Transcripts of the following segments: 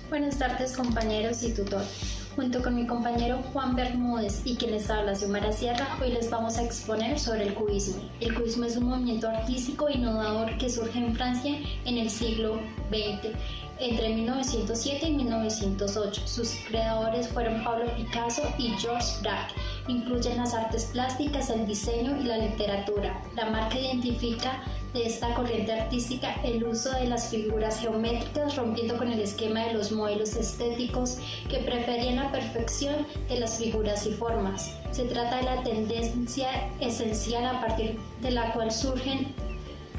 Buenas tardes, compañeros y tutor. Junto con mi compañero Juan Bermúdez y quien les habla, Xiomara Sierra, hoy les vamos a exponer sobre el cubismo. El cubismo es un movimiento artístico innovador que surge en Francia en el siglo XX, entre 1907 y 1908. Sus creadores fueron Pablo Picasso y Georges Braque. Incluyen las artes plásticas, el diseño y la literatura. La marca identifica de esta corriente artística el uso de las figuras geométricas, rompiendo con el esquema de los modelos estéticos que preferían la perfección de las figuras y formas. Se trata de la tendencia esencial a partir de la cual surgen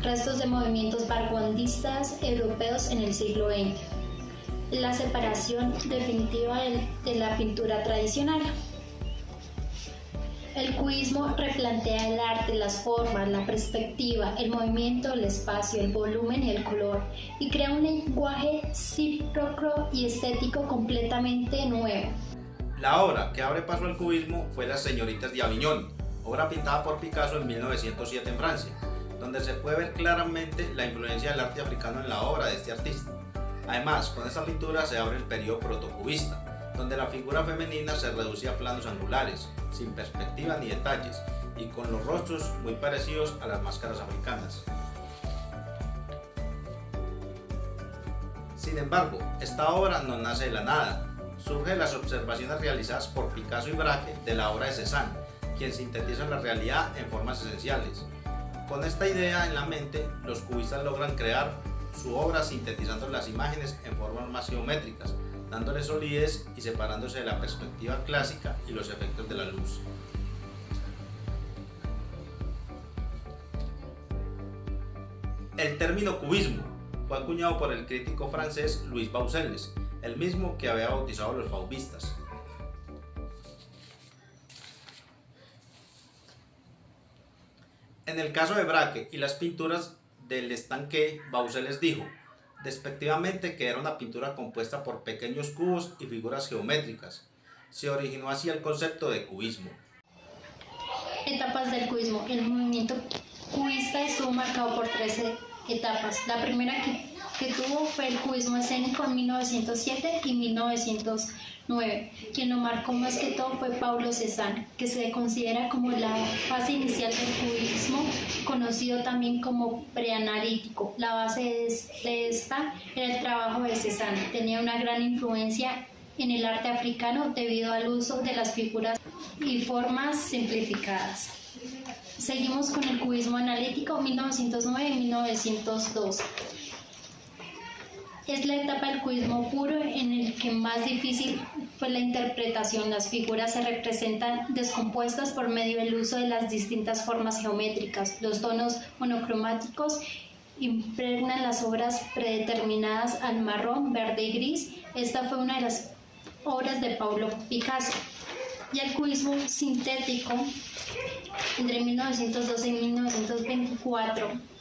restos de movimientos vanguardistas europeos en el siglo XX. La separación definitiva de la pintura tradicional. El cubismo replantea el arte, las formas, la perspectiva, el movimiento, el espacio, el volumen y el color, y crea un lenguaje cíclico y estético completamente nuevo. La obra que abre paso al cubismo fue Las Señoritas de Aviñón, obra pintada por Picasso en 1907 en Francia, donde se puede ver claramente la influencia del arte africano en la obra de este artista. Además, con esta pintura se abre el periodo protocubista, donde la figura femenina se reduce a planos angulares, sin perspectiva ni detalles, y con los rostros muy parecidos a las máscaras africanas. Sin embargo, esta obra no nace de la nada, surge de las observaciones realizadas por Picasso y Braque de la obra de Cézanne, quien sintetiza la realidad en formas esenciales. Con esta idea en la mente, los cubistas logran crear su obra sintetizando las imágenes en formas más geométricas, dándole solidez y separándose de la perspectiva clásica y los efectos de la luz. El término cubismo fue acuñado por el crítico francés Louis Baucelles, el mismo que había bautizado a los fauvistas. En el caso de Braque y las pinturas del estanque, Baucelles dijo despectivamente que era una pintura compuesta por pequeños cubos y figuras geométricas. Se originó así el concepto de cubismo. Etapas del cubismo. El movimiento cubista estuvo marcado por 13 etapas. La primera que tuvo fue el cubismo escénico en 1907 y 1909. Quien lo marcó más que todo fue Pablo Cézanne, que se considera como la fase inicial del cubismo, conocido también como preanalítico. La base de esta era el trabajo de Cézanne. Tenía una gran influencia en el arte africano debido al uso de las figuras y formas simplificadas. Seguimos con el cubismo analítico 1909 y 1912. Es la etapa del cubismo puro en el que más difícil fue la interpretación. Las figuras se representan descompuestas por medio del uso de las distintas formas geométricas. Los tonos monocromáticos impregnan las obras predeterminadas al marrón, verde y gris. Esta fue una de las obras de Pablo Picasso. Y el cubismo sintético entre 1912 y 1924.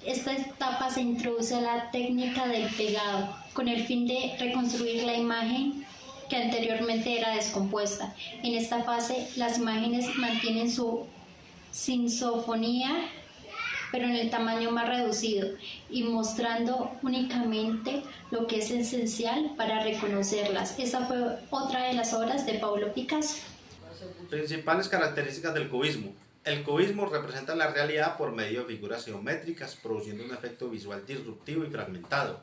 Esta etapa se introduce a la técnica del pegado, con el fin de reconstruir la imagen que anteriormente era descompuesta. En esta fase, las imágenes mantienen su sinfonía, pero en el tamaño más reducido y mostrando únicamente lo que es esencial para reconocerlas. Esa fue otra de las obras de Pablo Picasso. Principales características del cubismo. El cubismo representa la realidad por medio de figuras geométricas, produciendo un efecto visual disruptivo y fragmentado.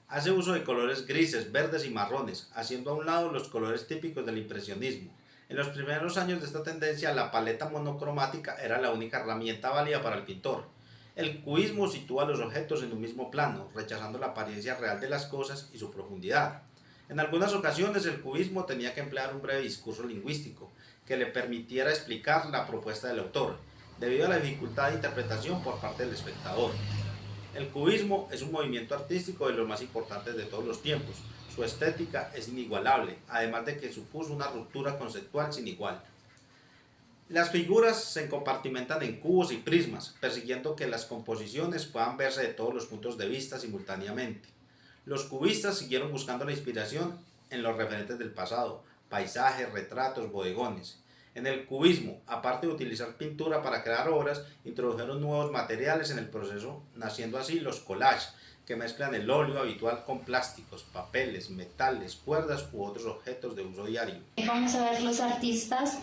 Hace uso de colores grises, verdes y marrones, haciendo a un lado los colores típicos del impresionismo. En los primeros años de esta tendencia, la paleta monocromática era la única herramienta válida para el pintor. El cubismo sitúa los objetos en un mismo plano, rechazando la apariencia real de las cosas y su profundidad. En algunas ocasiones, el cubismo tenía que emplear un breve discurso lingüístico que le permitiera explicar la propuesta del autor, debido a la dificultad de interpretación por parte del espectador. El cubismo es un movimiento artístico de los más importantes de todos los tiempos. Su estética es inigualable, además de que supuso una ruptura conceptual sin igual. Las figuras se compartimentan en cubos y prismas, persiguiendo que las composiciones puedan verse de todos los puntos de vista simultáneamente. Los cubistas siguieron buscando la inspiración en los referentes del pasado, paisajes, retratos, bodegones. En el cubismo, aparte de utilizar pintura para crear obras, introdujeron nuevos materiales en el proceso, naciendo así los collages, que mezclan el óleo habitual con plásticos, papeles, metales, cuerdas u otros objetos de uso diario. Vamos a ver los artistas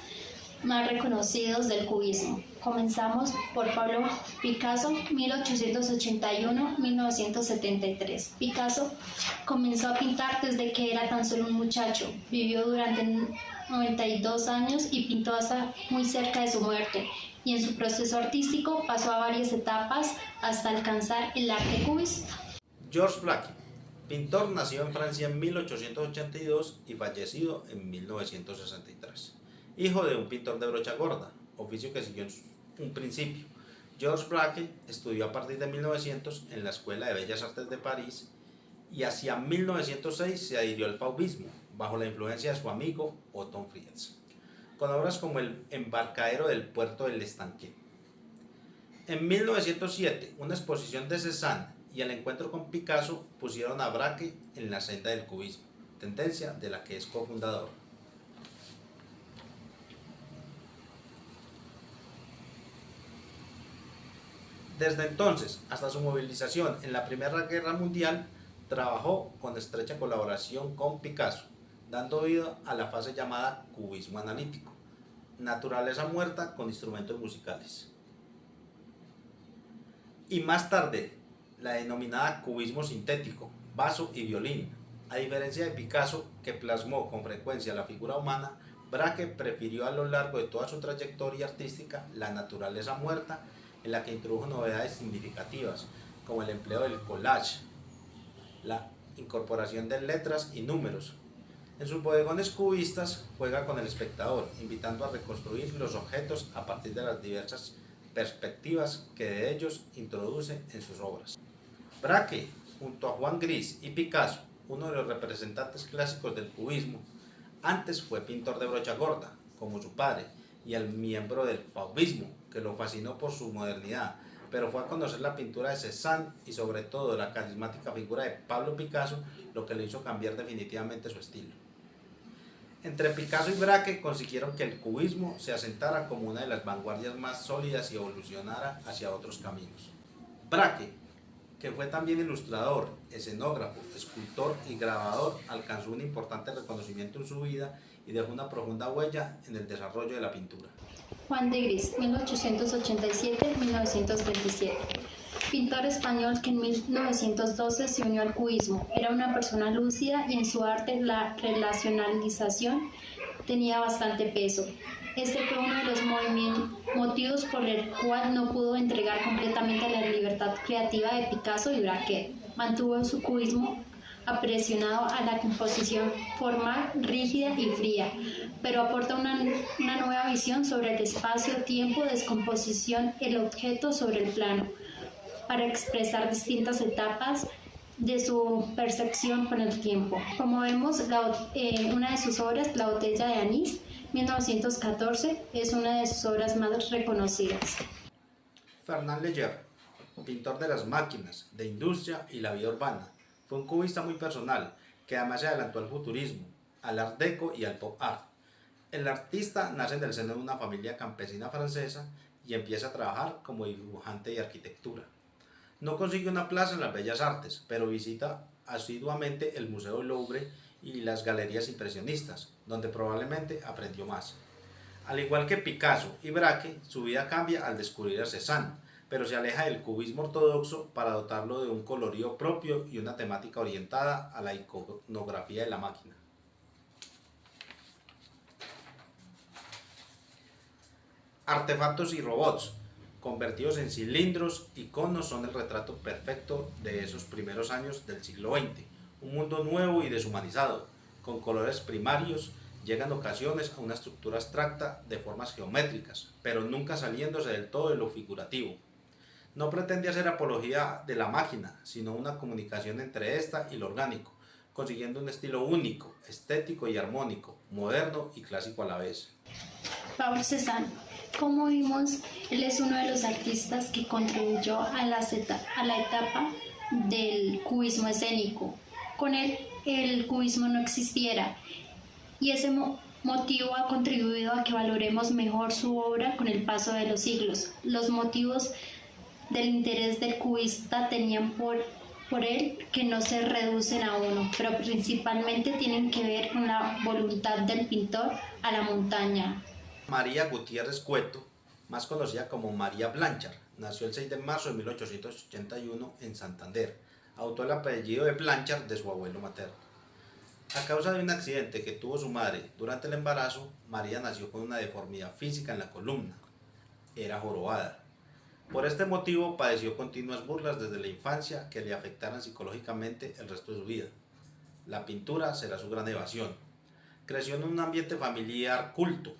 más reconocidos del cubismo. Comenzamos por Pablo Picasso, 1881-1973. Picasso comenzó a pintar desde que era tan solo un muchacho. Vivió durante 92 años y pintó hasta muy cerca de su muerte. Y en su proceso artístico pasó a varias etapas hasta alcanzar el arte cubista. Georges Braque, pintor nacido en Francia en 1882 y fallecido en 1963. Hijo de un pintor de brocha gorda, oficio que siguió en un principio. Georges Braque estudió a partir de 1900 en la Escuela de Bellas Artes de París y hacia 1906 se adhirió al fauvismo, bajo la influencia de su amigo Otto Frietz, con obras como El embarcadero del puerto del Estanqué. En 1907, una exposición de Cézanne y el encuentro con Picasso pusieron a Braque en la senda del cubismo, tendencia de la que es cofundador. Desde entonces hasta su movilización en la Primera Guerra Mundial, trabajó con estrecha colaboración con Picasso, dando vida a la fase llamada cubismo analítico, naturaleza muerta con instrumentos musicales. Y más tarde, la denominada cubismo sintético, vaso y violín. A diferencia de Picasso, que plasmó con frecuencia la figura humana, Braque prefirió a lo largo de toda su trayectoria artística la naturaleza muerta, en la que introdujo novedades significativas, como el empleo del collage, la incorporación de letras y números. En sus bodegones cubistas juega con el espectador, invitando a reconstruir los objetos a partir de las diversas perspectivas que de ellos introduce en sus obras. Braque, junto a Juan Gris y Picasso, uno de los representantes clásicos del cubismo, antes fue pintor de brocha gorda, como su padre, y el miembro del fauvismo, que lo fascinó por su modernidad, pero fue a conocer la pintura de Cézanne y sobre todo la carismática figura de Pablo Picasso lo que le hizo cambiar definitivamente su estilo. Entre Picasso y Braque consiguieron que el cubismo se asentara como una de las vanguardias más sólidas y evolucionara hacia otros caminos. Braque, que fue también ilustrador, escenógrafo, escultor y grabador, alcanzó un importante reconocimiento en su vida y dejó una profunda huella en el desarrollo de la pintura. Juan de Gris, 1887-1927. Pintor español que en 1912 se unió al cubismo. Era una persona lúcida y en su arte la relacionalización tenía bastante peso. Este fue uno de los motivos por el cual no pudo entregar completamente la libertad creativa de Picasso y Braque. Mantuvo su cubismo apresionado a la composición formal, rígida y fría, pero aporta una nueva visión sobre el espacio-tiempo, descomposición, el objeto sobre el plano, para expresar distintas etapas de su percepción con el tiempo. Como vemos, una de sus obras, La botella de anís, 1914, es una de sus obras más reconocidas. Fernand Léger, pintor de las máquinas, de industria y la vida urbana, fue un cubista muy personal, que además se adelantó al futurismo, al art deco y al pop art. El artista nace en el seno de una familia campesina francesa y empieza a trabajar como dibujante de arquitectura. No consigue una plaza en las bellas artes, pero visita asiduamente el Museo del Louvre y las galerías impresionistas, donde probablemente aprendió más. Al igual que Picasso y Braque, su vida cambia al descubrir a Cézanne, pero se aleja del cubismo ortodoxo para dotarlo de un colorido propio y una temática orientada a la iconografía de la máquina. Artefactos y robots, convertidos en cilindros y conos, son el retrato perfecto de esos primeros años del siglo XX. Un mundo nuevo y deshumanizado, con colores primarios, llega en ocasiones a una estructura abstracta de formas geométricas, pero nunca saliéndose del todo de lo figurativo. No pretende hacer apología de la máquina, sino una comunicación entre esta y lo orgánico, consiguiendo un estilo único, estético y armónico, moderno y clásico a la vez. Paul Cézanne, como vimos, él es uno de los artistas que contribuyó a la etapa del cubismo escénico. Con él, el cubismo no existiera, y ese motivo ha contribuido a que valoremos mejor su obra con el paso de los siglos. Los motivos del interés del cubista tenían por por él que no se reducen a uno, pero principalmente tienen que ver con la voluntad del pintor a la montaña. María Gutiérrez Cueto, más conocida como María Blanchard, nació el 6 de marzo de 1881 en Santander, adoptó el apellido de Blanchard de su abuelo materno. A causa de un accidente que tuvo su madre durante el embarazo, María nació con una deformidad física en la columna. Era jorobada. Por este motivo padeció continuas burlas desde la infancia que le afectaran psicológicamente el resto de su vida. La pintura será su gran evasión. Creció en un ambiente familiar culto.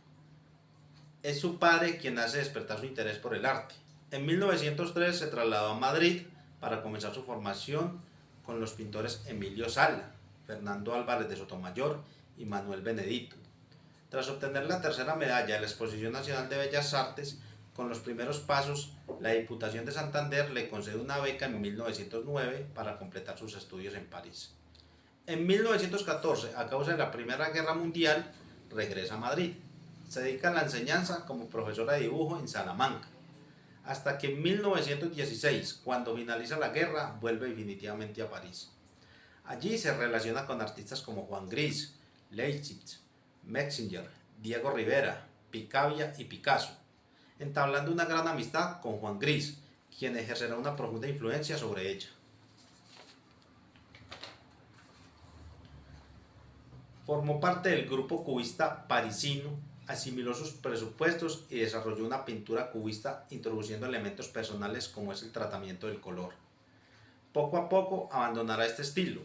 Es su padre quien hace despertar su interés por el arte. En 1903 se trasladó a Madrid para comenzar su formación con los pintores Emilio Sala, Fernando Álvarez de Sotomayor y Manuel Benedito. Tras obtener la tercera medalla de la Exposición Nacional de Bellas Artes, con los primeros pasos, la Diputación de Santander le concede una beca en 1909 para completar sus estudios en París. En 1914, a causa de la Primera Guerra Mundial, regresa a Madrid. Se dedica a la enseñanza como profesora de dibujo en Salamanca, hasta que en 1916, cuando finaliza la guerra, vuelve definitivamente a París. Allí se relaciona con artistas como Juan Gris, Leibniz, Metzinger, Diego Rivera, Picabia y Picasso, entablando una gran amistad con Juan Gris, quien ejercerá una profunda influencia sobre ella. Formó parte del grupo cubista parisino, asimiló sus presupuestos y desarrolló una pintura cubista introduciendo elementos personales como es el tratamiento del color. Poco a poco abandonará este estilo.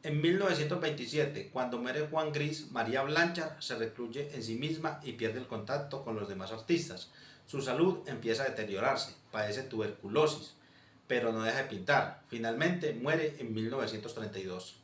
En 1927, cuando muere Juan Gris, María Blanchard se recluye en sí misma y pierde el contacto con los demás artistas. Su salud empieza a deteriorarse, padece tuberculosis, pero no deja de pintar. Finalmente muere en 1932.